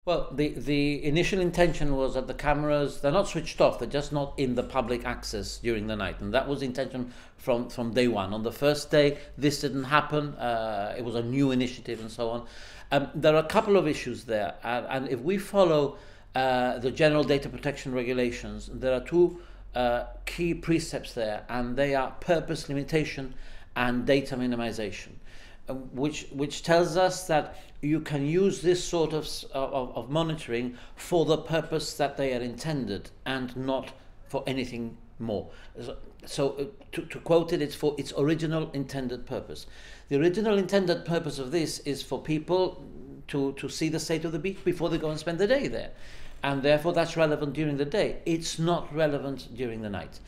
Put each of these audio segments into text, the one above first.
Well, the initial intention was that the cameras, they're not switched off, they're just not in the public access during the night. And that was the intention from day one. On the first day, this didn't happen. It was a new initiative and so on. There are a couple of issues there. And if we follow the general data protection regulations, there are two key precepts there, and they are purpose limitation and data minimization. Which tells us that you can use this sort of monitoring for the purpose that they are intended and not for anything more. So to quote it, it's for its original intended purpose. The original intended purpose of this is for people to see the state of the beach before they go and spend the day there. And therefore that's relevant during the day. It's not relevant during the night.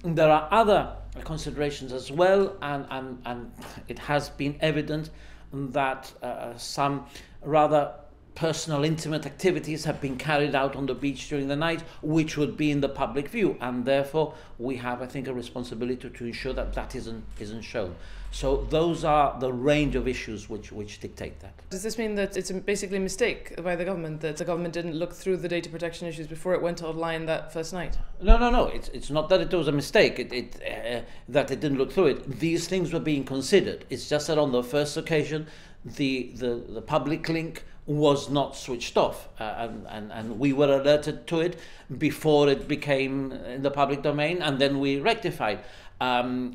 There are other considerations as well, and it has been evident that some rather personal, intimate activities have been carried out on the beach during the night, which would be in the public view, and therefore we have, I think, a responsibility to ensure that that isn't shown. So those are the range of issues which dictate that. Does this mean that it's basically a mistake by the government, that the government didn't look through the data protection issues before it went online that first night? No. It's not that it was a mistake, that it didn't look through it. These things were being considered. It's just that on the first occasion, the public link was not switched off, and we were alerted to it before it became in the public domain, and then we rectified.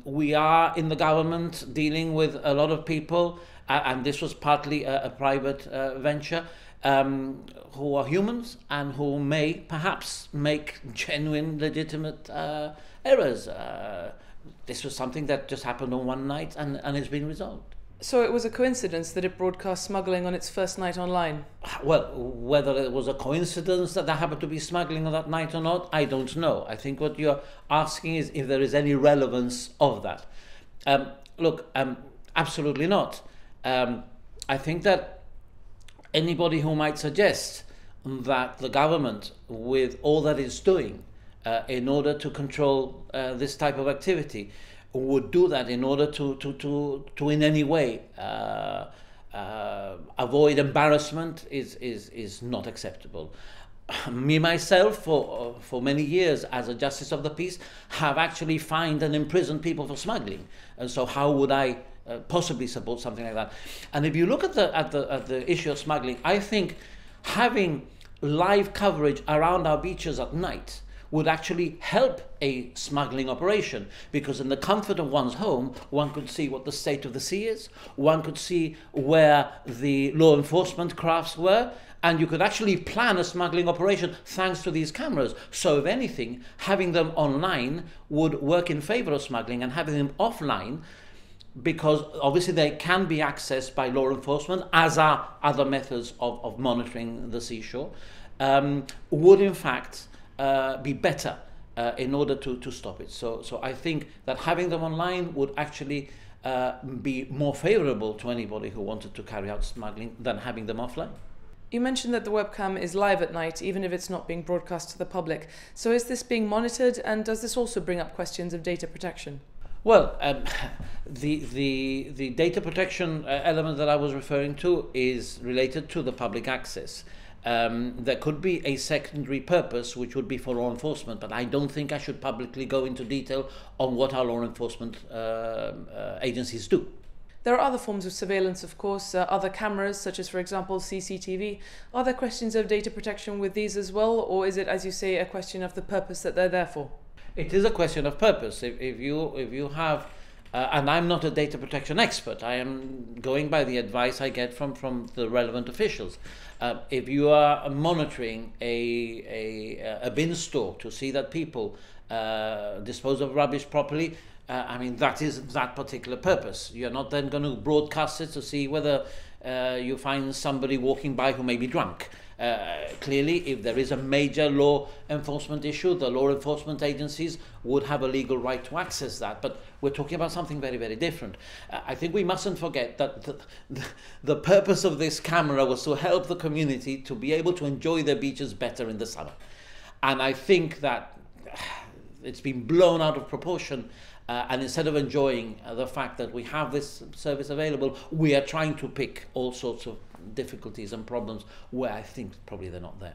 We are in the government dealing with a lot of people, and this was partly a private venture, who are humans and who may perhaps make genuine, legitimate errors. This was something that just happened on one night, and it's been resolved. So it was a coincidence that it broadcast smuggling on its first night online? Well, whether it was a coincidence that there happened to be smuggling on that night or not, I don't know. I think what you're asking is if there is any relevance of that. Look, absolutely not. I think that anybody who might suggest that the government, with all that it's doing in order to control this type of activity, would do that in order to in any way avoid embarrassment is not acceptable. Me myself, for many years as a justice of the peace, have actually fined and imprisoned people for smuggling, and so how would I possibly support something like that? And if you look at the issue of smuggling, I think having live coverage around our beaches at night would actually help a smuggling operation, because in the comfort of one's home, one could see what the state of the sea is, one could see where the law enforcement crafts were, and you could actually plan a smuggling operation thanks to these cameras. So if anything, having them online would work in favor of smuggling, and having them offline, because obviously they can be accessed by law enforcement, as are other methods of monitoring the seashore, would in fact be better in order to stop it. So I think that having them online would actually be more favorable to anybody who wanted to carry out smuggling than having them offline. You mentioned that the webcam is live at night, even if it's not being broadcast to the public. So is this being monitored, and does this also bring up questions of data protection? Well, the data protection element that I was referring to is related to the public access. There could be a secondary purpose, which would be for law enforcement, but I don't think I should publicly go into detail on what our law enforcement agencies do. There are other forms of surveillance, of course, other cameras, such as, for example, CCTV. Are there questions of data protection with these as well, or is it, as you say, a question of the purpose that they're there for? It is a question of purpose. If you have, and I'm not a data protection expert, I am going by the advice I get from the relevant officials. If you are monitoring a bin store to see that people dispose of rubbish properly, I mean, that is that particular purpose. You're not then going to broadcast it to see whether you find somebody walking by who may be drunk. Clearly, if there is a major law enforcement issue, the law enforcement agencies would have a legal right to access that. But we're talking about something very, very different. I think we mustn't forget that the purpose of this camera was to help the community to be able to enjoy their beaches better in the summer. And I think that it's been blown out of proportion. And instead of enjoying the fact that we have this service available, we are trying to pick all sorts of difficulties and problems where I think probably they're not there.